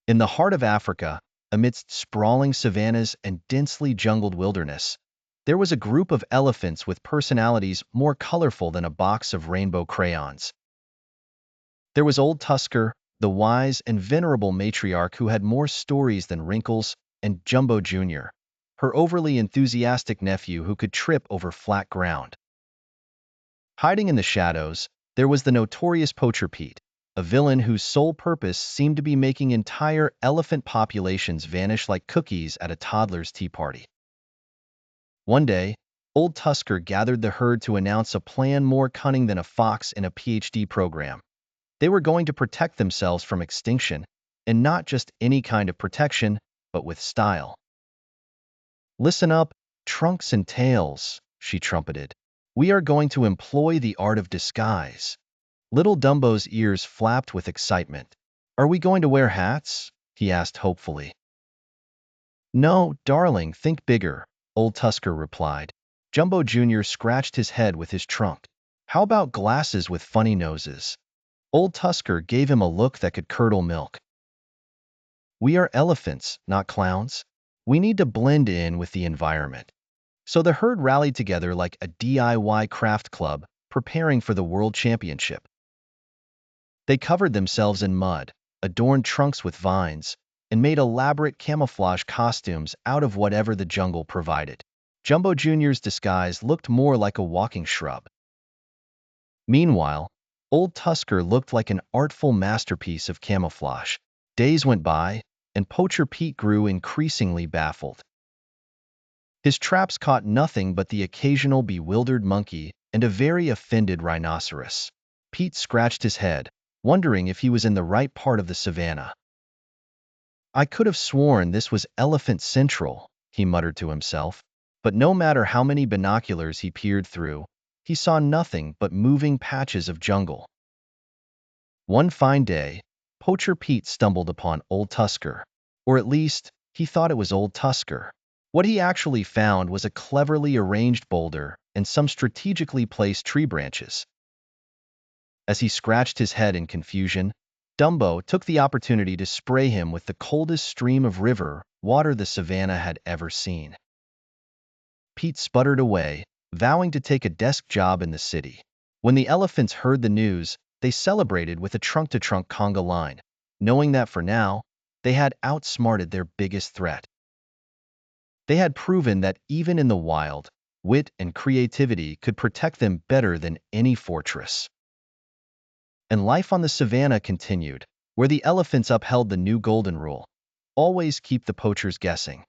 In the heart of Africa, amidst sprawling savannas and densely jungled wilderness, there was a group of elephants with personalities more colorful than a box of rainbow crayons. There was Old Tusker, the wise and venerable matriarch who had more stories than wrinkles, and Jumbo Jr., her overly enthusiastic nephew who could trip over flat ground. Hiding in the shadows, there was the notorious poacher Pete, a villain whose sole purpose seemed to be making entire elephant populations vanish like cookies at a toddler's tea party. One day, Old Tusker gathered the herd to announce a plan more cunning than a fox in a PhD program. They were going to protect themselves from extinction, and not just any kind of protection, but with style. "Listen up, trunks and tails," she trumpeted. "We are going to employ the art of disguise." Little Dumbo's ears flapped with excitement. "Are we going to wear hats?" he asked hopefully. "No, darling, think bigger," Old Tusker replied. Jumbo Jr. scratched his head with his trunk. "How about glasses with funny noses?" Old Tusker gave him a look that could curdle milk. "We are elephants, not clowns. We need to blend in with the environment." So the herd rallied together like a DIY craft club, preparing for the World Championship. They covered themselves in mud, adorned trunks with vines, and made elaborate camouflage costumes out of whatever the jungle provided. Jumbo Jr.'s disguise looked more like a walking shrub. Meanwhile, Old Tusker looked like an artful masterpiece of camouflage. Days went by, and Poacher Pete grew increasingly baffled. His traps caught nothing but the occasional bewildered monkey and a very offended rhinoceros. Pete scratched his head, wondering if he was in the right part of the savannah. "I could have sworn this was Elephant Central," he muttered to himself, but no matter how many binoculars he peered through, he saw nothing but moving patches of jungle. One fine day, Poacher Pete stumbled upon Old Tusker, or at least, he thought it was Old Tusker. What he actually found was a cleverly arranged boulder and some strategically placed tree branches. As he scratched his head in confusion, Dumbo took the opportunity to spray him with the coldest stream of river water the savannah had ever seen. Pete sputtered away, vowing to take a desk job in the city. When the elephants heard the news, they celebrated with a trunk-to-trunk conga line, knowing that for now, they had outsmarted their biggest threat. They had proven that even in the wild, wit and creativity could protect them better than any fortress. And life on the savannah continued, where the elephants upheld the new golden rule: always keep the poachers guessing.